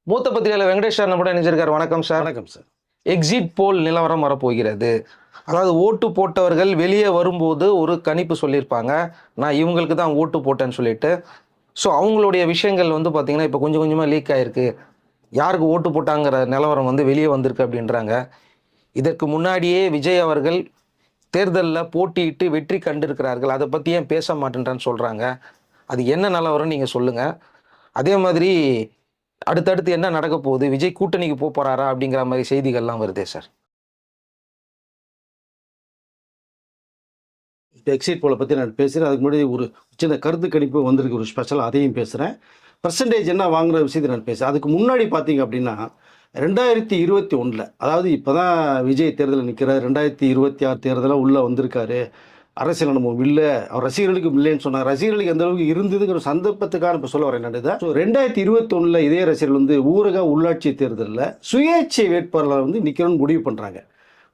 மூத்த பத்திரிகையாளர் வெங்கடேஷ் சார் நம்முடைய இணைஞ்சிருக்கார். வணக்கம் சார். வணக்கம் சார். எக்ஸிட் போல் நிலவரம் வரப்போகிறது. அதாவது ஓட்டு போட்டவர்கள் வெளியே வரும்போது ஒரு கணிப்பு சொல்லியிருப்பாங்க, நான் இவங்களுக்கு தான் ஓட்டு போட்டேன்னு சொல்லிட்டு. ஸோ அவங்களுடைய விஷயங்கள் வந்து பார்த்தீங்கன்னா இப்போ கொஞ்சம் கொஞ்சமாக லீக் ஆகிருக்கு. யாருக்கு ஓட்டு போட்டாங்கிற நிலவரம் வந்து வெளியே வந்திருக்கு அப்படின்றாங்க. இதற்கு முன்னாடியே விஜய் அவர்கள் தேர்தலில் போட்டியிட்டு வெற்றி கண்டிருக்கிறார்கள். அதை பற்றி ஏன் பேச மாட்டேன்றான்னு சொல்கிறாங்க. அது என்ன நிலவரம் நீங்கள் சொல்லுங்கள். அதே மாதிரி அடுத்தடுத்து என்ன நடக்க போகுது, விஜய் கூட்டணிக்கு போறாரா அப்படிங்கிற மாதிரி செய்திகள்லாம் வருதே சார். எக்ஸிட் போலை பற்றி நான் பேசுகிறேன். அதுக்கு முன்னாடி ஒரு சின்ன கருத்து கணிப்பு வந்திருக்கு, ஒரு ஸ்பெஷல், அதையும் பேசுகிறேன். பர்சன்டேஜ் என்ன வாங்குற விஷயத்தை நான் பேசுகிறேன். அதுக்கு முன்னாடி பார்த்தீங்க அப்படின்னா 2021, அதாவது இப்போ தான் விஜய் தேர்தலில் நிற்கிறார். 2026 தேர்தலாக உள்ளே வந்திருக்காரு. அரசியல் அனுபவம் இல்லை, அவர் ரசிகர்களுக்கு இல்லைன்னு சொன்னார். ரசிகர்களுக்கு எந்த அளவுக்கு இருந்ததுங்கிற சந்தர்ப்பத்துக்கான இப்போ சொல்ல வரேன் என்னது. ஸோ 2021 இதே ரசிகர்கள் வந்து ஊரக உள்ளாட்சி தேர்தலில் சுயேட்சை வேட்பாளர் வந்து நிற்கணும்னு முடிவு பண்ணுறாங்க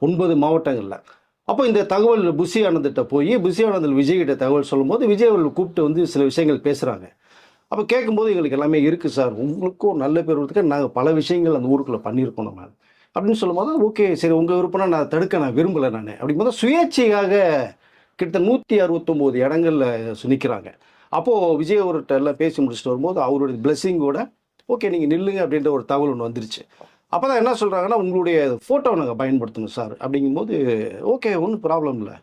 9 மாவட்டங்களில். அப்போ இந்த தகவல் புஷி ஆனந்திட்ட போய் புஷி ஆனந்தில் விஜய்கிட்ட தகவல் சொல்லும்போது விஜய் அவர்கள் கூப்பிட்டு வந்து சில விஷயங்கள் பேசுகிறாங்க. அப்போ கேட்கும்போது எங்களுக்கு எல்லாமே இருக்குது சார், உங்களுக்கும் நல்ல பேர் வரதுக்கு நாங்கள் பல விஷயங்கள் அந்த ஊருக்குள்ளே பண்ணியிருக்கோம் நம்ம அப்படின்னு சொல்லும்போது, ஓகே சரி உங்கள் விருப்பம்னா நான் தடுக்க நான் விரும்பலை நான் அப்படிங்கும்போது சுயேட்சையாக கிட்டத்தட்ட 169 இடங்களில் நிற்கிறாங்க. அப்போது விஜய் அவர்கிட்ட எல்லாம் பேசி முடிச்சுட்டு வரும்போது அவருடைய பிளெஸிங்கோட ஓகே நீங்கள் நில்லுங்க அப்படின்ற ஒரு தகவல் ஒன்று வந்துருச்சு. அப்போ தான் என்ன சொல்கிறாங்கன்னா, உங்களுடைய ஃபோட்டோவை நாங்கள் பயன்படுத்தணும் சார் அப்படிங்கும்போது, ஓகே ஒன்றும் ப்ராப்ளம் இல்லை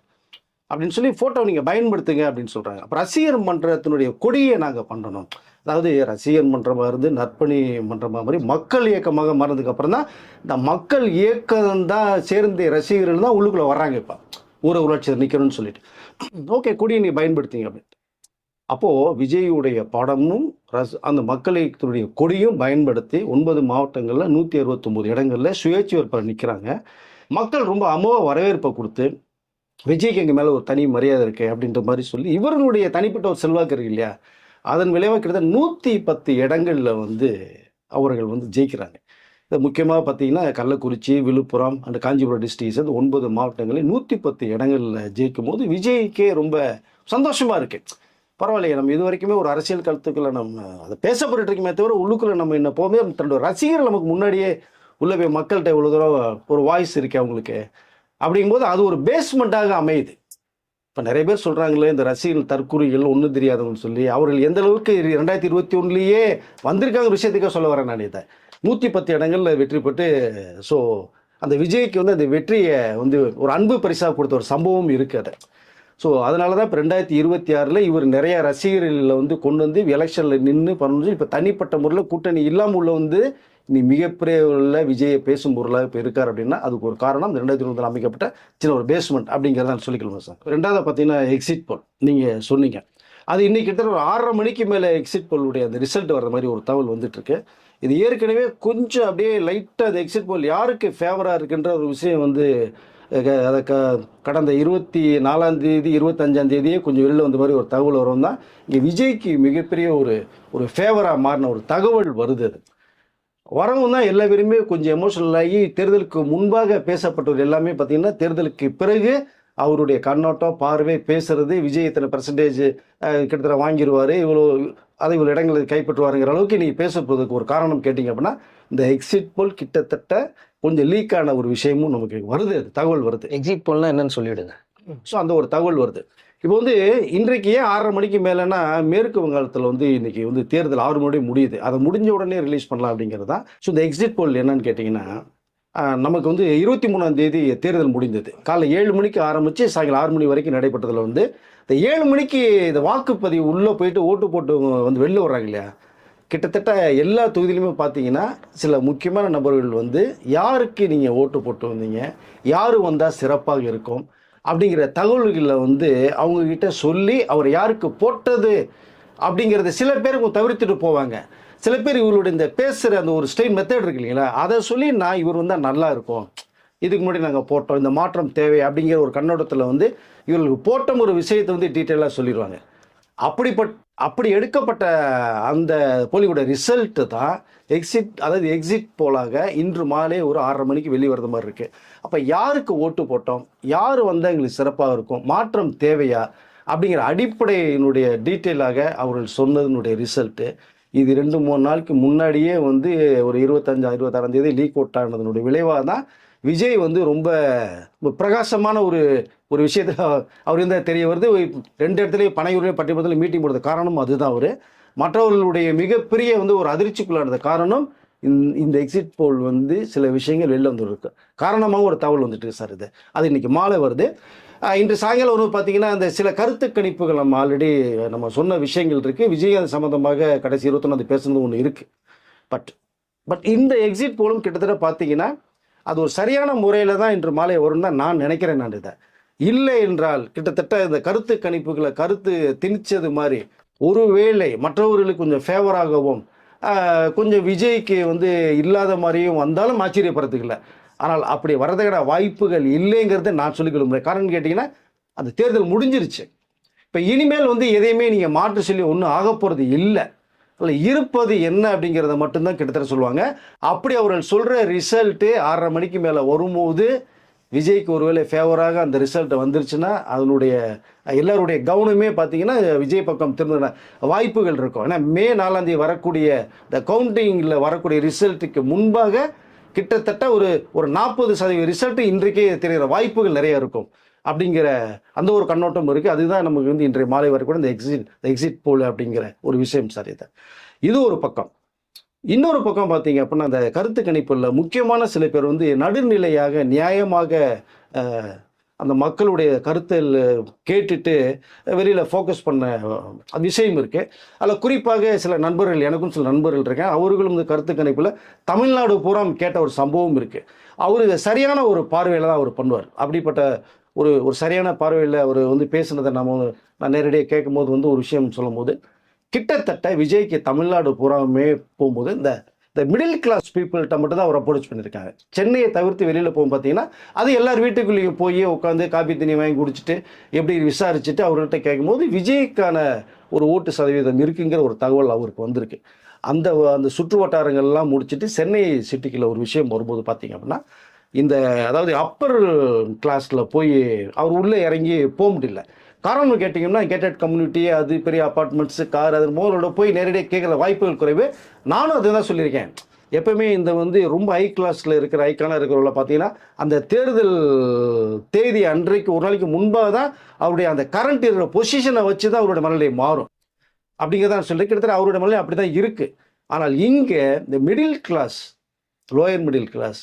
அப்படின்னு சொல்லி ஃபோட்டோ நீங்கள் பயன்படுத்துங்க அப்படின்னு சொல்கிறாங்க. அப்போ ரசிகர் மன்றத்தினுடைய கொடியை நாங்கள் பண்ணணும். அதாவது ரசிகர் மன்றமாக இருந்து நற்பணி மன்றமாக மாதிரி மக்கள் இயக்கமாக மாறினதுக்கப்புறம் தான் இந்த மக்கள் இயக்கம் தான் சேர்ந்த ரசிகர்கள் தான் உள்ளுக்குள்ளே வர்றாங்க. இப்போ ஊரக நிற்கணும்னு சொல்லிட்டு ஓகே கொடியை நீ பயன்படுத்திங்க அப்படின்ட்டு. அப்போது விஜயுடைய படமும் அந்த மக்கள் இயக்கத்தினுடைய கொடியும் பயன்படுத்தி 9 மாவட்டங்களில் 169 இடங்களில் சுயேட்சை வேட்பாளர் நிற்கிறாங்க. மக்கள் ரொம்ப அமோக வரவேற்பை கொடுத்து விஜய்க்கு எங்கள் மேலே ஒரு தனி மரியாதை இருக்கு அப்படின்ற மாதிரி சொல்லி இவர்களுடைய தனிப்பட்ட ஒரு செல்வாக்கு இருக்கு இல்லையா, அதன் விளைவாக கிட்டத்தட்ட 110 இடங்களில் வந்து அவர்கள் வந்து ஜெயிக்கிறாங்க. இது முக்கியமாக பார்த்தீங்கன்னா கள்ளக்குறிச்சி, விழுப்புரம் அண்ட் காஞ்சிபுரம் டிஸ்ட்ரிக்ஸ் அந்த 9 மாவட்டங்களில் 110 இடங்களில் ஜெயிக்கும் போது விஜய்க்கே ரொம்ப சந்தோஷமாக இருக்குது. பரவாயில்லையே, நம்ம இது வரைக்குமே ஒரு அரசியல் கருத்துக்களை நம்ம அதை பேசப்பட்டு இருக்குமே தவிர உள்ளுக்குள்ளே நம்ம என்ன போகும்போது தன்னோட ரசிகர்கள் நமக்கு முன்னாடியே உள்ள போய் மக்கள்கிட்ட இவ்வளோ தூரம் ஒரு வாய்ஸ் இருக்கு அவங்களுக்கு அப்படிங்கும்போது அது ஒரு பேஸ்மெண்ட்டாக அமையுது. இப்போ நிறைய பேர் சொல்கிறாங்களே இந்த ரசிகர்கள் தற்கூறிகள் ஒன்றும் தெரியாதவங்கன்னு சொல்லி, அவர்கள் எந்த அளவுக்கு 2021 வந்திருக்காங்க விஷயத்துக்காக சொல்ல வரேன் நான். இதை 110 இடங்களில் வெற்றி பெற்று ஸோ அந்த விஜய்க்கு வந்து அந்த வெற்றியை வந்து ஒரு அன்பு பரிசாக கொடுத்த ஒரு சம்பவம் இருக்குது அதை. ஸோ அதனால தான் இப்போ 2026 இவர் நிறைய ரசிகர்களை வந்து கொண்டு வந்து எலெக்ஷனில் நின்று பண்ணி இப்போ தனிப்பட்ட முறையில் கூட்டணி இல்லாமல் உள்ள வந்து நீ மிகப்பெரிய உள்ள விஜயை பேசும் பொருளாக இப்போ இருக்கார் அப்படின்னா அதுக்கு ஒரு காரணம் இந்த 2020 அமைக்கப்பட்ட சின்ன ஒரு பேஸ்மெண்ட் அப்படிங்கிறத சொல்லிக்கலாம் சார். ரெண்டாவது பார்த்தீங்கன்னா எக்ஸிட் போல் நீங்கள் சொன்னீங்க, அது இன்னைக்கு கிட்டத்தட்ட ஒரு 6:30 மணிக்கு மேலே எக்ஸிட் போலுடைய அந்த ரிசல்ட் வர்ற மாதிரி ஒரு தகவல் வந்துட்டுருக்கு. இது ஏற்கனவே கொஞ்சம் அப்படியே லைட்டாக அது எக்ஸிட் போல் யாருக்கு ஃபேவராக இருக்குன்ற ஒரு விஷயம் வந்து அதை கடந்த 24ஆம் தேதி 25ஆம் தேதியே கொஞ்சம் வெளில வந்த மாதிரி ஒரு தகவல் வரும் தான் இங்கே விஜய்க்கு மிகப்பெரிய ஒரு ஃபேவராக மாறின ஒரு தகவல் வருது. அது வரவும் தான் எல்லா பேருமே கொஞ்சம் எமோஷனல் ஆகி தேர்தலுக்கு முன்பாக பேசப்பட்டவர் எல்லாமே பார்த்தீங்கன்னா தேர்தலுக்கு பிறகு அவருடைய கண்ணோட்டம் பார்வை பேசுறது விஜய் இத்தனை பெர்சன்டேஜ் கிட்டத்தட்ட வாங்கிடுவார், இவ்வளோ இடங்களை கைப்பற்றுவாருங்கிற அளவுக்கு நீங்கள் பேசப்படுறதுக்கு ஒரு காரணம் கேட்டிங்க அப்படின்னா இந்த எக்ஸிட் போல் கிட்டத்தட்ட கொஞ்சம் லீக்கான ஒரு விஷயமும் நமக்கு வருது, அது தகவல் வருது. எக்ஸிட் போல்னா என்னன்னு சொல்லிவிடுங்க. ஸோ அந்த ஒரு தகவல் வருது. இப்போ வந்து இன்றைக்கு ஏன் 6:30 மணிக்கு மேலேனா மேற்கு வங்காளத்தில் வந்து இன்றைக்கி வந்து தேர்தல் 6 மணி முடியுது, அதை முடிஞ்ச உடனே ரிலீஸ் பண்ணலாம் அப்படிங்கிறது தான். ஸோ இந்த எக்ஸிட் போல் என்னன்னு கேட்டிங்கன்னா நமக்கு வந்து 23ஆம் தேதி தேர்தல் முடிந்தது. காலைல 7 மணிக்கு ஆரம்பித்து சாயங்காலம் 6 மணி வரைக்கும் நடைபெற்றதில் வந்து இந்த 7 மணிக்கு இந்த வாக்குப்பதிவு உள்ளே போயிட்டு ஓட்டு போட்டு வந்து வெளில வர்றாங்க இல்லையா, கிட்டத்தட்ட எல்லா தொகுதியிலுமே பார்த்தீங்கன்னா சில முக்கியமான நபர்கள் வந்து யாருக்கு நீங்கள் ஓட்டு போட்டு வந்தீங்க, யார் வந்தால் சிறப்பாக இருக்கும் அப்படிங்கிற தகவல்களை வந்து அவங்கக்கிட்ட சொல்லி அவர் யாருக்கு போட்டது அப்படிங்கிறத சில பேர் தவிர்த்துட்டு போவாங்க. சில பேர் இவங்களுடைய இந்த பேசுகிற அந்த ஒரு ஸ்டைல் மெத்தட் இருக்கு இல்லைங்களா, அதை சொல்லி நான் இவர் வந்தால் நல்லா இருக்கும், இதுக்கு முன்னாடி நாங்கள் போட்டோம், இந்த மாற்றம் தேவை அப்படிங்கிற ஒரு கண்ணோட்டத்தில் வந்து இவர்களுக்கு போட்ட ஒரு விஷயத்தை வந்து டீட்டெயிலாக சொல்லிடுவாங்க. அப்படி எடுக்கப்பட்ட அந்த போலியோட ரிசல்ட்டு தான் எக்ஸிட் போலாக இன்று மாலை ஒரு 6:30 மணிக்கு வெளியே வரது மாதிரி இருக்குது. அப்போ யாருக்கு ஓட்டு போட்டோம், யார் வந்தால் எங்களுக்கு சிறப்பாக இருக்கும், மாற்றம் தேவையா அப்படிங்கிற அடிப்படையினுடைய டீட்டெயிலாக அவர்கள் சொன்னதனுடைய ரிசல்ட்டு. இன்றைக்கி 7 மணிக்கு 6:30 மணிக்கு வெளியே வரது மாதிரி இருக்குது. அப்போ யாருக்கு ஓட்டு போட்டோம், யார் வந்தால் எங்களுக்கு சிறப்பாக இருக்கும், மாற்றம் தேவையா அப்படிங்கிற அடிப்படையினுடைய டீட்டெயிலாக அவர்கள் சொன்னதனுடைய ரிசல்ட்டு இது 2-3 நாளுக்கு முன்னாடியே வந்து ஒரு 25-26ஆம் தேதி லீக் அவுட் ஆனதனுடைய விளைவாக தான் விஜய் வந்து ரொம்ப பிரகாசமான ஒரு ஒரு விஷயத்தை அவர் இருந்தால் தெரிய வருது. 2 இடத்துலையும் பனையூர்லேயும் பட்டிமன்றத்தில் மீட்டிங் போடுறது காரணம் அதுதான். அவர் மற்றவர்களுடைய மிகப்பெரிய வந்து ஒரு அதிர்ச்சிக்குள்ளானது காரணம் இந்த எக்ஸிட் போல் வந்து சில விஷயங்கள் வெளில வந்துருக்கு காரணமாக ஒரு தகவல் வந்துட்டு சார். அது இன்னைக்கு மாலை வருது. இன்று சாயங்காலம் ஒரு பார்த்தீங்கன்னா அந்த சில கருத்து கணிப்புகள் நம்ம ஆல்ரெடி நம்ம சொன்ன விஷயங்கள் இருக்குது. விஜய் அது சம்மந்தமாக கடைசி 21 பேசுனது ஒன்று இருக்குது. பட் இந்த எக்ஸிட் போலும் கிட்டத்தட்ட பார்த்தீங்கன்னா அது ஒரு சரியான முறையில் தான் இன்று மாலை வரும்னு தான் நான் நினைக்கிறேன். நான் இதை இல்லை என்றால் கிட்டத்தட்ட இந்த கருத்து கணிப்புகளை கருத்து திணிச்சது மாதிரி ஒருவேளை மற்றவர்களுக்கு கொஞ்சம் ஃபேவராகவும் கொஞ்சம் விஜய்க்கு வந்து இல்லாத மாதிரியும் வந்தாலும் ஆச்சரியப்படுறதுக்கு இல்லை. ஆனால் அப்படி வரதுக்கான வாய்ப்புகள் இல்லைங்கிறத நான் சொல்லிக் கொடுக்குறேன். காரணம் கேட்டிங்கன்னா அந்த தேர்தல் முடிஞ்சிருச்சு. இப்போ இனிமேல் வந்து எதையுமே நீங்கள் மாற்று சொல்லி ஒன்றும் ஆக போகிறது இல்லை. இல்லை இருப்பது என்ன அப்படிங்கிறத மட்டும்தான் கிட்டத்தட்ட சொல்லுவாங்க. அப்படி அவர்கள் சொல்கிற ரிசல்ட்டு 6:30 மணிக்கு மேலே வரும்போது விஜய்க்கு ஒருவேளை ஃபேவராக அந்த ரிசல்ட் வந்துருச்சுன்னா அதனுடைய எல்லாருடைய கவனமே பார்த்தீங்கன்னா விஜய் பக்கம் திரும்பின வாய்ப்புகள் இருக்கும். ஏன்னா மே 4 வரக்கூடிய இந்த கவுண்டிங்கில் வரக்கூடிய ரிசல்ட்டுக்கு முன்பாக கிட்டத்தட்ட ஒரு 40% ரிசல்ட் இன்றைக்கே தெரிகிற வாய்ப்புகள் நிறைய இருக்கும் அப்படிங்கிற அந்த ஒரு கண்ணோட்டம் இருக்குது. அதுதான் நமக்கு வந்து இன்றைய மாலை வரை கூட இந்த எக்ஸிட் போல் அப்படிங்கிற ஒரு விஷயம் சார். இது ஒரு பக்கம். இன்னொரு பக்கம் பார்த்தீங்க அப்படின்னா அந்த கருத்து கணிப்பில் முக்கியமான சில பேர் வந்து நடுநிலையாக நியாயமாக அந்த மக்களுடைய கருத்தில் கேட்டுட்டு வெளியில் ஃபோக்கஸ் பண்ண விஷயம் இருக்குது. அதில் குறிப்பாக சில நண்பர்கள், எனக்கும் சில நண்பர்கள் இருக்கேன், அவர்களும் இந்த கருத்து கணிப்பில் தமிழ்நாடு பூரா கேட்ட ஒரு சம்பவம் இருக்குது. அவர் இதை சரியான ஒரு பார்வையில் தான் அவர் பண்ணுவார். அப்படிப்பட்ட ஒரு சரியான பார்வையில் அவர் வந்து பேசுனதை நான் நேரடியாக கேட்கும்போது வந்து ஒரு விஷயம் சொல்லும்போது கிட்டத்தட்ட விஜய்க்கு தமிழ்நாடு பூராவுமே போகும்போது இந்த மிடில் கிளாஸ் பீப்புள்கிட்ட மட்டும் தான் அவர் அப்ரோச் பண்ணியிருக்காங்க. சென்னையை தவிர்த்து வெளியில் போகும் பார்த்தீங்கன்னா அது எல்லார் வீட்டுக்குள்ளேயும் போய் உட்காந்து காப்பி தண்ணி வாங்கி குடிச்சிட்டு எப்படி விசாரிச்சுட்டு அவர்கிட்ட கேட்கும்போது விஜய்க்கான ஒரு ஓட்டு சதவீதம் இருக்குங்கிற ஒரு தகவல் அவருக்கு வந்திருக்கு. அந்த சுற்று வட்டாரங்கள்லாம் முடிச்சுட்டு சென்னை சிட்டிக்குள்ள ஒரு விஷயம் வரும்போது பார்த்தீங்க அப்படின்னா இந்த அதாவது அப்பர் கிளாஸில் போய் அவர் உள்ளே இறங்கி போக முடியல. காரணம் கேட்டிங்கன்னா கேட்டட் கம்யூனிட்டி, அது பெரிய அப்பார்ட்மெண்ட்ஸு, கார், அது மோரோட போய் நேரடியாக கேட்குற வாய்ப்புகள் குறைவு. நானும் அதை தான் சொல்லியிருக்கேன். எப்பவுமே இந்த வந்து ரொம்ப ஹை கிளாஸில் இருக்கிற ஐக்கானாக இருக்கிறவங்கள பார்த்தீங்கன்னா அந்த தேர்தல் தேதி அன்றைக்கு ஒரு நாளைக்கு முன்பாக தான் அவருடைய அந்த கரண்ட் இருக்கிற பொசிஷனை வச்சு தான் அவருடைய மனநிலை மாறும் அப்படிங்கிறதான் சொல்லி கிட்டத்தட்ட அவருடைய மனநிலை அப்படி தான் இருக்குது. ஆனால் இங்கே இந்த middle class, lower middle class,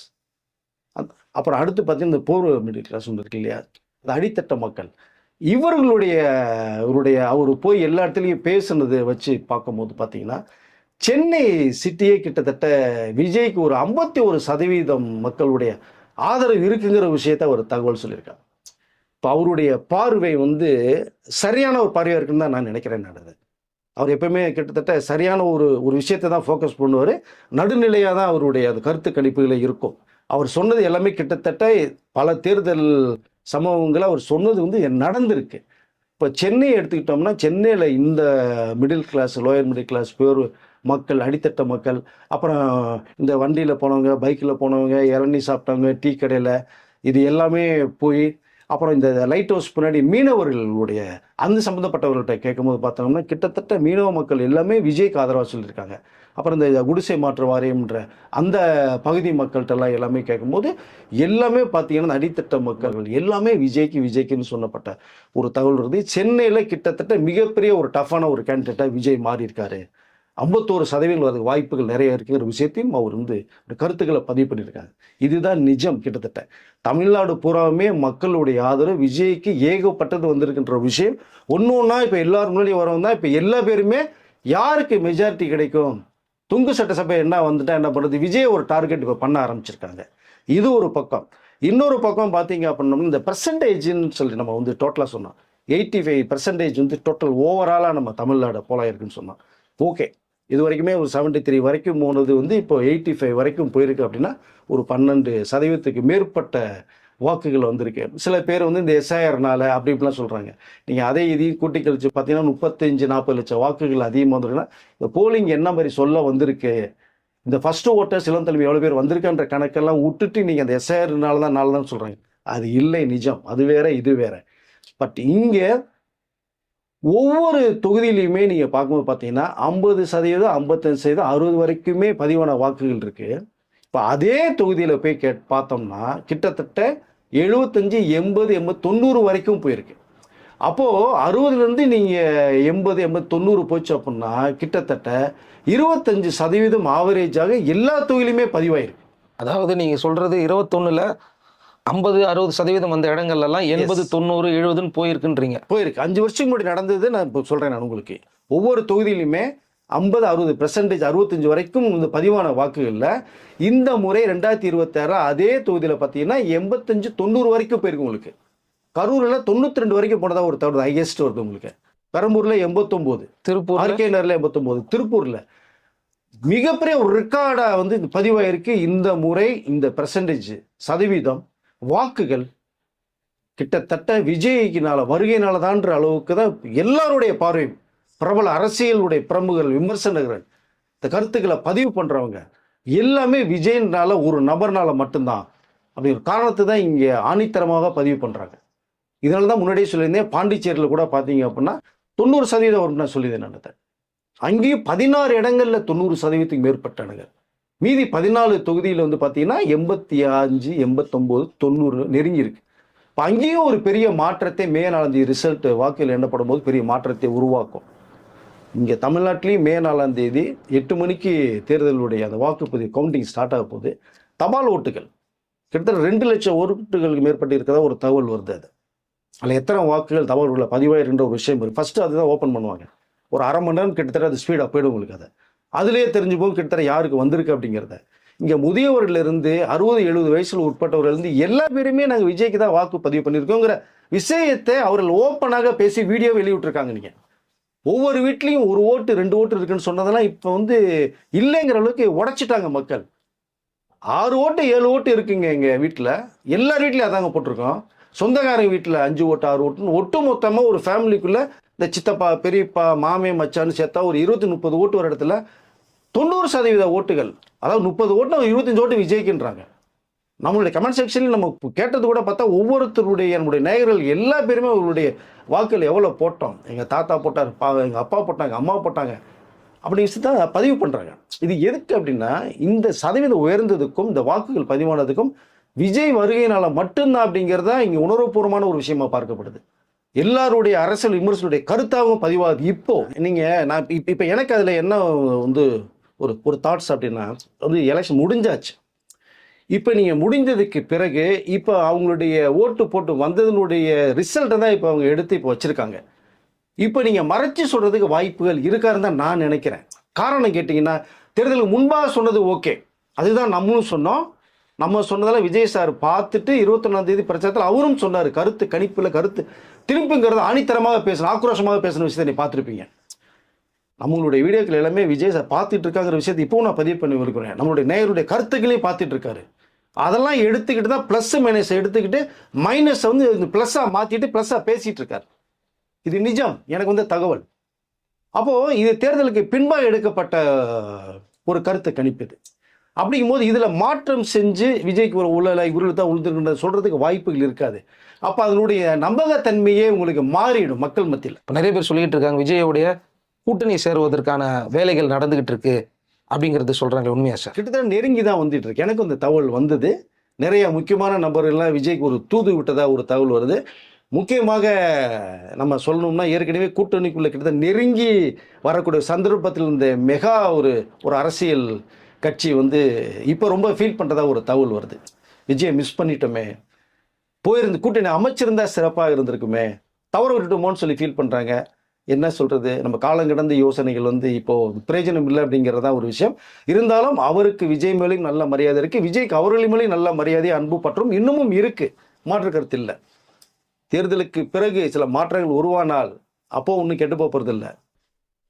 அப்புறம் அடுத்து பார்த்தீங்கன்னா இந்த போர் மிடில் கிளாஸ் ஒன்று இருக்கு இல்லையா, அந்த அடித்தட்ட மக்கள், இவருடைய அவர் போய் எல்லா இடத்துலையும் பேசுனதை வச்சு பார்க்கும்போது பார்த்தீங்கன்னா சென்னை சிட்டியே கிட்டத்தட்ட விஜய்க்கு ஒரு 51% மக்களுடைய ஆதரவு இருக்குங்கிற விஷயத்த ஒரு தகவல் சொல்லியிருக்காங்க. இப்போ அவருடைய பார்வை வந்து சரியான ஒரு பார்வையாக இருக்குன்னு தான் நான் நினைக்கிறேன். அவர் எப்பவுமே கிட்டத்தட்ட சரியான ஒரு விஷயத்தை தான் ஃபோக்கஸ் பண்ணுவார். நடுநிலையாக தான் அவருடைய அந்த கருத்து கணிப்புகளை இருக்கும். அவர் சொன்னது எல்லாமே கிட்டத்தட்ட பல தேர்தல் சம்பவங்களை அவர் சொன்னது வந்து நடந்திருக்கு. இப்போ சென்னையை எடுத்துக்கிட்டோம்னா சென்னையில் இந்த middle class, lower middle class பேர் மக்கள், அடித்தட்ட மக்கள், அப்புறம் இந்த வண்டியில் போனவங்க, பைக்கில் போனவங்க, இளநீ சாப்பிட்டவங்க, டீ கடையில், இது எல்லாமே போய் அப்புறம் இந்த லைட் ஹவுஸ் பின்னாடி மீனவர்களுடைய அந்த சம்மந்தப்பட்டவர்கள்ட்ட கேட்கும்போது பார்த்தோம்னா கிட்டத்தட்ட மீனவ மக்கள் எல்லாமே விஜய்க்கு ஆதரவாக சொல்லியிருக்காங்க. அப்புறம் இந்த குடிசை மாற்று வாரியம்ன்ற அந்த பகுதி மக்கள்கிட்டலாம் எல்லாமே கேட்கும்போது எல்லாமே பார்த்தீங்கன்னா அடித்தட்ட மக்கள் எல்லாமே விஜய்க்குன்னு சொன்னப்பட்ட ஒரு தகவல் இருக்குது. சென்னையில் கிட்டத்தட்ட மிகப்பெரிய ஒரு டஃப்பான ஒரு கேண்டிடேட்டாக விஜய் மாறி இருக்காரு. 51% வரதுக்கு வாய்ப்புகள் நிறைய இருக்குங்கிற விஷயத்தையும் அவர் வந்து கருத்துக்களை பதிவு பண்ணியிருக்காங்க. இதுதான் நிஜம். கிட்டத்தட்ட தமிழ்நாடு பூராவுமே மக்களுடைய ஆதரவு விஜய்க்கு ஏகப்பட்டது வந்திருக்கின்ற விஷயம். ஒன்றா இப்போ எல்லாரும் முன்னாடி வரவங்க தான் இப்போ எல்லா பேருமே யாருக்கு மெஜாரிட்டி கிடைக்கும், துங்கு சட்டசபை என்ன வந்துட்டா என்ன பண்ணுறது, விஜய் ஒரு டார்கெட் இப்போ பண்ண ஆரம்பிச்சிருக்காங்க. இது ஒரு பக்கம். இன்னொரு பக்கம் பார்த்தீங்க அப்படின்னா இந்த பர்சன்டேஜ்னு சொல்லி நம்ம வந்து டோட்டலாக சொன்னோம் 85% வந்து டோட்டல் ஓவராலாக நம்ம தமிழ்நாடு போல இருக்குன்னு சொன்னோம். ஓகே, இது வரைக்குமே ஒரு 73 வரைக்கும் போனது வந்து இப்போ 85 வரைக்கும் போயிருக்கு. அப்படின்னா ஒரு 12% மேற்பட்ட வாக்குகள் வந்திருக்கு. சில பேர் வந்து இந்த எஸ்ஐஆர்னால அப்படி இப்படிலாம் சொல்கிறாங்க. நீங்கள் அதை இதையும் கூட்டி கழிச்சு பார்த்தீங்கன்னா 35-40 லட்சம் வாக்குகள் அதிகமாக வந்துருக்குன்னா இந்த போலிங் என்ன மாதிரி சொல்ல வந்திருக்கு, இந்த ஃபஸ்ட்டு ஓட்டர்ஸ் இளம் தலைமை எவ்வளோ பேர் வந்திருக்கான்ற கணக்கெல்லாம் விட்டுட்டு நீங்கள் அந்த எஸ்ஐஆர்னால தான் சொல்கிறாங்க. அது இல்லை, நிஜம். அது வேற, இது வேற. பட் இங்கே ஒவ்வொரு தொகுதியிலையுமே நீங்கள் பார்க்கும்போது பார்த்தீங்கன்னா 50%, 55%, 60 வரைக்குமே பதிவான வாக்குகள் இருக்கு. இப்போ அதே தொகுதியில் போய் பார்த்தோம்னா கிட்டத்தட்ட 75, 80, 80, 90 வரைக்கும் போயிருக்கு. அப்போது 60லேருந்து நீங்கள் 80, 80, 90 போச்சு அப்படின்னா கிட்டத்தட்ட 25% ஆவரேஜாக எல்லா தொகுதியிலுமே பதிவாயிருக்கு. அதாவது நீங்க சொல்றது 21ல 50, 60% வந்த இடங்கள்லாம் 80, 90, 70ன்னு போயிருக்குன்றீங்க. போயிருக்கு. 5 வருஷத்துக்கு முன்னாடி நடந்தது நான் இப்போ சொல்கிறேன். நான் உங்களுக்கு ஒவ்வொரு தொகுதியிலுமே 50, 60%, 65 வரைக்கும் இந்த பதிவான வாக்குகளில் இந்த முறை 2026 அதே தொகுதியில் பார்த்தீங்கன்னா 85, 90 வரைக்கும் போயிருக்கு. உங்களுக்கு கரூரில் 92 வரைக்கும் போனதாக ஒரு தவிர ஹையஸ்ட் வருது. உங்களுக்கு பெரம்பூரில் 89, திருப்பூர், ஆர்கேனரில் 89, திருப்பூரில் மிகப்பெரிய ஒரு ரெக்கார்டாக வந்து பதிவாயிருக்கு. இந்த முறை இந்த சதவீதம் வாக்குகள் கிட்டத்தட்ட விஜய்க்குனால வருகையினால தான்ற அளவுக்கு தான் எல்லாருடைய பார்வையும், பிரபல அரசியலுடைய பிரமுகர்கள், விமர்சகர்கள், இந்த கருத்துக்களை பதிவு பண்ணுறவங்க எல்லாமே விஜயனால ஒரு நபர்னால மட்டும்தான் அப்படி ஒரு காரணத்தை தான் இங்கே ஆணித்தரமாக பதிவு பண்ணுறாங்க. இதனால தான் முன்னாடியே சொல்லியிருந்தேன், பாண்டிச்சேரியில் கூட பார்த்தீங்க அப்படின்னா 90% வரும்னு நான் சொல்லியிருந்தேன். நான் அங்கேயும் 16 இடங்களில் 90%க்கு மேற்பட்ட இடங்கள். மீதி 14 தொகுதியில் வந்து பார்த்தீங்கன்னா 85, 89, 90 நெருங்கியிருக்கு. இப்போ அங்கேயும் ஒரு பெரிய மாற்றத்தை மே 4 ரிசல்ட் வாக்குகள் எண்ணப்படும் போது பெரிய மாற்றத்தை உருவாக்கும். இங்கே தமிழ்நாட்டிலையும் மே 4 8 மணிக்கு தேர்தலுடைய அந்த வாக்குப்பதிவு கவுண்டிங் ஸ்டார்ட் ஆக போகுது. தபால் ஓட்டுகள் கிட்டத்தட்ட 2 லட்சம் ஓட்டுகளுக்கு மேற்பட்டு இருக்கிறதா ஒரு தகவல் வருது. அது அதில் எத்தனை வாக்குகள் தபால்களில் பதிவாயிருன்ற ஒரு விஷயம் இருக்குது. ஃபஸ்ட்டு அதுதான் ஓப்பன் பண்ணுவாங்க. ஒரு அரை மணி நேரம் கிட்டத்தட்ட அது ஸ்பீடாக போய்டும் உங்களுக்கு. அதுலேயே தெரிஞ்சு போகும் கிட்டத்தட்ட யாருக்கு வந்திருக்கு அப்படிங்கிறத. இங்கே முதியவர்களிருந்து 60, 70 வயசில் உட்பட்டவர்களிருந்து எல்லா பேருமே நாங்கள் விஜய்க்கு தான் வாக்கு பதிவு பண்ணியிருக்கோங்கிற விஷயத்தை அவர்கள் ஓப்பனாக பேசி வீடியோ வெளியிட்டிருக்காங்க. நீங்கள் ஒவ்வொரு வீட்லேயும் 1 ஓட்டு 2 ஓட்டு இருக்குன்னு சொன்னதெல்லாம் இப்போ வந்து இல்லைங்கிற அளவுக்கு உடைச்சிட்டாங்க மக்கள். 6 ஓட்டு 7 ஓட்டு இருக்குங்க எங்கள் வீட்டில். எல்லார் வீட்லையும் அதாங்க போட்டிருக்கோம். சொந்தக்காரங்க வீட்டில் 5 ஓட்டு 6 ஓட்டுன்னு ஒட்டு மொத்தமாக ஒரு ஃபேமிலிக்குள்ளே இந்த சித்தப்பா, பெரியப்பா, மாமே, மச்சான்னு சேர்த்தா ஒரு 20, 30 ஓட்டு ஒரு இடத்துல 90% ஓட்டுகள், அதாவது 30 ஓட்டு 25 ஓட்டு விஜய்க்குன்றாங்க. நம்மளுடைய கமெண்ட் செக்ஷனில் நம்ம கேட்டது கூட பார்த்தா ஒவ்வொருத்தருடைய நம்முடைய நேயர்கள் எல்லா பேருமே அவர்களுடைய வாக்குகள் எவ்வளோ போட்டோம், எங்கள் தாத்தா போட்டார், எங்கள் அப்பா போட்டாங்க, அம்மா போட்டாங்க அப்படி விஷயத்தான் பதிவு பண்ணுறாங்க. இது எதுக்கு அப்படின்னா இந்த சதவீதம் உயர்ந்ததுக்கும் இந்த வாக்குகள் பதிவானதுக்கும் விஜய் வருகையினால மட்டும்தான் அப்படிங்கிறது தான் இங்கே உணர்வுபூர்வமான ஒரு விஷயமா பார்க்கப்படுது. எல்லாருடைய அரசியல் விமர்சனுடைய கருத்தாகவும் பதிவாகுது. இப்போ நீங்கள் நான் இப்போ எனக்கு அதில் என்ன வந்து ஒரு தாட்ஸ் அப்படின்னா வந்து எலெக்ஷன் முடிஞ்சாச்சு. இப்போ நீங்கள் முடிந்ததுக்கு பிறகு இப்போ அவங்களுடைய ஓட்டு போட்டு வந்ததனுடைய ரிசல்ட்டை தான் இப்போ அவங்க எடுத்து இப்போ வச்சுருக்காங்க. இப்போ நீங்கள் மறைச்சி சொல்கிறதுக்கு வாய்ப்புகள் இருக்காருன்னு தான் நான் நினைக்கிறேன். காரணம் கேட்டிங்கன்னா தேர்தலுக்கு முன்பாக சொன்னது ஓகே, அதுதான் நம்மளும் சொன்னோம். நம்ம சொன்னதால விஜய் சார் பார்த்துட்டு 21ஆம் பிரச்சாரத்தில் அவரும் சொன்னார், கருத்து கணிப்பில் கருத்து திருப்புங்கிறத ஆணித்தரமாக பேசணும், ஆக்ரோஷமாக பேசின விஷயத்தை நீ பார்த்துருப்பீங்க. நம்மளுடைய வீடியோக்கள் எல்லாமே விஜய் சார் பார்த்துட்டு இருக்காங்கிற விஷயத்தை இப்போவும் நான் பதிவு பண்ணி இருக்கிறேன். நம்மளுடைய நேயருடைய கருத்துக்களையும் பார்த்துட்டு இருக்காரு. அதெல்லாம் எடுத்துக்கிட்டு தான் ப்ளஸ் மைனஸ் எடுத்துக்கிட்டு மைனஸை வந்து ப்ளஸ்ஸாக மாற்றிட்டு ப்ளஸ்ஸாக பேசிகிட்டு இருக்கார். இது நிஜம், எனக்கு வந்து தகவல். அப்போது இது தேர்தலுக்கு பின்பாக எடுக்கப்பட்ட ஒரு கருத்து கணிப்பு இது. அப்படிங்கும் போது இதில் மாற்றம் செஞ்சு விஜய்க்கு ஒரு உள்ள இவர்கள் தான் உழுதுகின்ற சொல்கிறதுக்கு வாய்ப்புகள் இருக்காது. அப்போ அதனுடைய நம்பகத்தன்மையே உங்களுக்கு மாறிடும் மக்கள் மத்தியில். இப்போ நிறைய பேர் சொல்லிட்டு இருக்காங்க விஜயோடைய கூட்டணி சேருவதற்கான வேலைகள் நடந்துகிட்டு இருக்கு அப்படிங்கிறது சொல்கிறாங்க. உண்மையா சார்? கிட்டத்தட்ட நெருங்கி தான் வந்துட்டு இருக்கு. எனக்கு இந்த தகவல் வந்தது. நிறைய முக்கியமான நபர்கள்லாம் விஜய்க்கு ஒரு தூது விட்டதாக ஒரு தகவல் வருது. முக்கியமாக நம்ம சொல்லணும்னா ஏற்கனவே கூட்டணிக்குள்ளே கிட்டத்தட்ட நெருங்கி வரக்கூடிய சந்தர்ப்பத்தில் இந்த மெகா ஒரு அரசியல் கட்சி வந்து இப்போ ரொம்ப ஃபீல் பண்ணுறதா ஒரு தகவல் வருது. விஜயை மிஸ் பண்ணிட்டோமே, போயிருந்து கூட்டணி அமைச்சிருந்தா சிறப்பாக இருந்திருக்குமே, தவற விட்டுட்டோமோன்னு சொல்லி ஃபீல் பண்ணுறாங்க. என்ன சொல்கிறது, நம்ம காலங்கடந்த யோசனைகள் வந்து இப்போது பிரயோஜனம் இல்லை அப்படிங்கிறதா ஒரு விஷயம். இருந்தாலும் அவருக்கு விஜய் மேலேயும் நல்ல மரியாதை இருக்குது, விஜய்க்கு அவர்கள் மேலேயும் நல்ல மரியாதை அன்பு பற்றும் இன்னமும் இருக்குது, மாற்று கருத்து இல்லை. தேர்தலுக்கு பிறகு சில மாற்றங்கள் உருவானால் அப்போது ஒன்றும் கெட்டு போகிறதில்லை.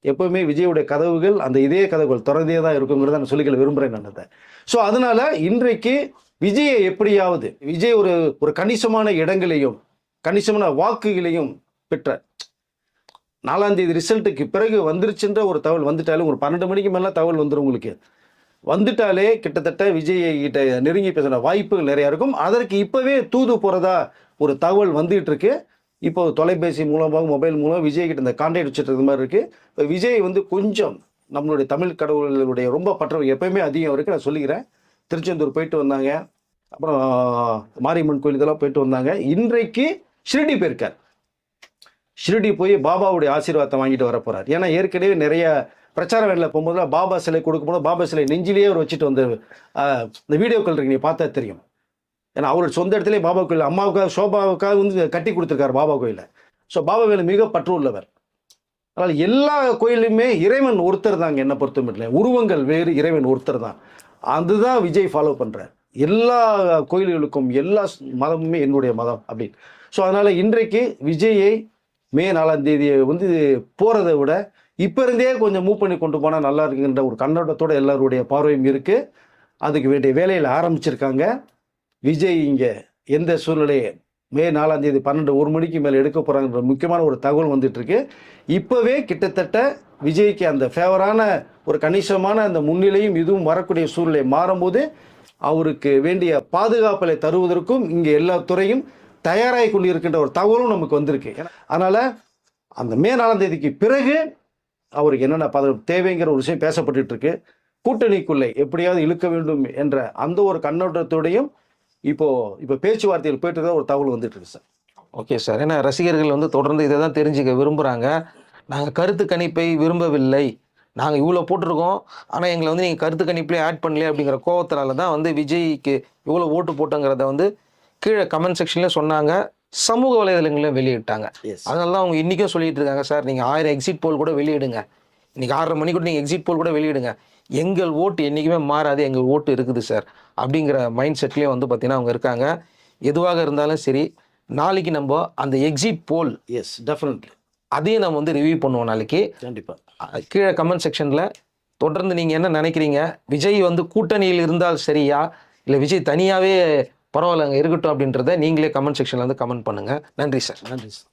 எப்போவுமே விஜயோடைய கதவுகள் அந்த இதே கதவுகள் திறந்தே தான் இருக்குங்கிறத நான் சொல்லிக்கல விரும்புகிறேன் நான் அதை. ஸோ அதனால் இன்றைக்கு விஜயை எப்படியாவது விஜய் ஒரு கணிசமான இடங்களையும் கணிசமான வாக்குகளையும் பெற்ற 4ஆம் தேதி ரிசல்ட்டுக்கு பிறகு வந்துருச்சுன்ற ஒரு தகவல் வந்துட்டாலே ஒரு 12 மணிக்கு மேலே தகவல் வந்துடும். உங்களுக்கு வந்துட்டாலே கிட்டத்தட்ட விஜய் கிட்ட நெருங்கி பேசுகிற வாய்ப்புகள் நிறையா இருக்கும். அதற்கு இப்போவே தூது போகிறதா ஒரு தகவல் வந்துகிட்டு இருக்கு. இப்போ தொலைபேசி மூலமாக மொபைல் மூலம் விஜய் கிட்ட இந்த கான்டாக்ட் வச்சுட்டு இருக்க மாதிரி இருக்குது. இப்போ விஜய் வந்து கொஞ்சம் நம்மளுடைய தமிழ் கடவுளுடைய ரொம்ப பற்ற எப்பயுமே அதிகம் இருக்குது. நான் சொல்லிக்கிறேன். திருச்செந்தூர் போயிட்டு வந்தாங்க, அப்புறம் மாரியம்மன் கோயில் இதெல்லாம் போயிட்டு வந்தாங்க. இன்றைக்கு ஷிரடி போயிருக்கார். ஷிரடி போய் பாபாவுடைய ஆசீர்வாதத்தை வாங்கிட்டு வர போகிறார். ஏன்னா ஏற்கனவே நிறைய பிரச்சார வேலையில் போகும்போது பாபா சிலை கொடுக்கும்போது பாபா சிலை நெஞ்சிலேயே அவர் வச்சுட்டு வந்து இந்த வீடியோக்கள் இருக்கு, நீ பார்த்தா தெரியும். ஏன்னா அவரோட சொந்த இடத்துல பாபா கோயில் அம்மாவுக்காக சோபாவுக்காக வந்து கட்டி கொடுத்துருக்காரு பாபா கோயிலை. ஸோ பாபா மேலே மிக பற்று உள்ளவர். அதனால் எல்லா கோயிலுமே இறைவன் ஒருத்தர் தாங்க. என்னை பொறுத்த மட்டும் உருவங்கள் வேறு, இறைவன் ஒருத்தர் தான். அதுதான் விஜய் ஃபாலோ பண்ணுறார். எல்லா கோயில்களுக்கும் எல்லா மதமுமே என்னுடைய மதம் அப்படின்னு. ஸோ அதனால் இன்றைக்கு விஜயை மே 4ஆம் தேதி வந்து போகிறத விட இப்போ இருந்தே கொஞ்சம் மூவ் பண்ணி கொண்டு போனால் நல்லா இருக்குன்ற ஒரு கண்ணோட்டத்தோட எல்லாருடைய பார்வையும் இருக்குது. அதுக்கு வேண்டிய வேலையில் ஆரம்பிச்சிருக்காங்க. விஜய் இங்கே எந்த சூழ்நிலையை மே 4ஆம் தேதி 1 மணிக்கு மேலே எடுக்க போகிறாங்கன்ற முக்கியமான ஒரு தகவல் வந்துட்டுருக்கு. இப்போவே கிட்டத்தட்ட விஜய்க்கு அந்த ஃபேவரான ஒரு கணிசமான அந்த முன்னிலையும் இதுவும் வரக்கூடிய சூழ்நிலை மாறும்போது அவருக்கு வேண்டிய பாதுகாப்பலை தருவதற்கும் இங்கே எல்லா துறையும் தயாராகி கொண்டு இருக்கின்ற ஒரு தகவலும் நமக்கு வந்திருக்கு. அதனால் அந்த மே 4ஆம் தேதிக்கு பிறகு அவருக்கு என்னென்ன தேவைங்கிற ஒரு விஷயம் பேசப்பட்டு இருக்கு. கூட்டணிக்குள்ளே எப்படியாவது இழுக்க வேண்டும் என்ற அந்த ஒரு கண்ணோட்டத்தோடையும் இப்போ பேச்சுவார்த்தையில் போயிட்டு இருக்க ஒரு தகவல் வந்துட்டு இருக்கு சார். Okay sir. ஏன்னா ரசிகர்கள் வந்து தொடர்ந்து இதை தான் தெரிஞ்சுக்க விரும்புகிறாங்க. நாங்கள் கருத்து கணிப்பை விரும்பவில்லை, நாங்கள் இவ்வளோ போட்டிருக்கோம், ஆனால் எங்களை வந்து நீங்கள் கருத்து கணிப்பிலே ஆட் பண்ணலையே அப்படிங்கிற கோவத்தினால தான் வந்து விஜய்க்கு இவ்வளோ ஓட்டு போட்டோங்கிறத வந்து கீழே கமெண்ட் செக்ஷன்லேயே சொன்னாங்க, சமூக வலைதளங்களையும் வெளியிட்டாங்க. அதனால தான் அவங்க இன்றைக்கும் சொல்லிட்டு இருக்காங்க, சார் நீங்கள் 1000 எக்ஸிட் போல் கூட வெளியிடுங்க, இன்றைக்கி 6:30 மணிக்கு கூட நீங்கள் எக்ஸிட் போல் கூட வெளியிடுங்க, எங்கள் ஓட்டு என்றைக்குமே மாறாது, எங்கள் ஓட்டு இருக்குது சார் அப்படிங்கிற மைண்ட் செட்லேயே வந்து பார்த்திங்கன்னா அவங்க இருக்காங்க. எதுவாக இருந்தாலும் சரி, நாளைக்கு நம்ம அந்த எக்ஸிட் போல் டெஃபினெட்லி அதையும் நம்ம வந்து ரிவ்யூ பண்ணுவோம் நாளைக்கு. கண்டிப்பாக கீழே கமெண்ட் செக்ஷனில் தொடர்ந்து நீங்கள் என்ன நினைக்கிறீங்க, விஜய் வந்து கூட்டணியில் இருந்தால் சரியா இல்லை விஜய் தனியாகவே பரவாயில்ல அங்கே இருக்கட்டும் அப்படின்றத நீங்களே கமெண்ட் செக்ஷனில் வந்து கமெண்ட் பண்ணுங்கள். நன்றி சார். நன்றி சார்.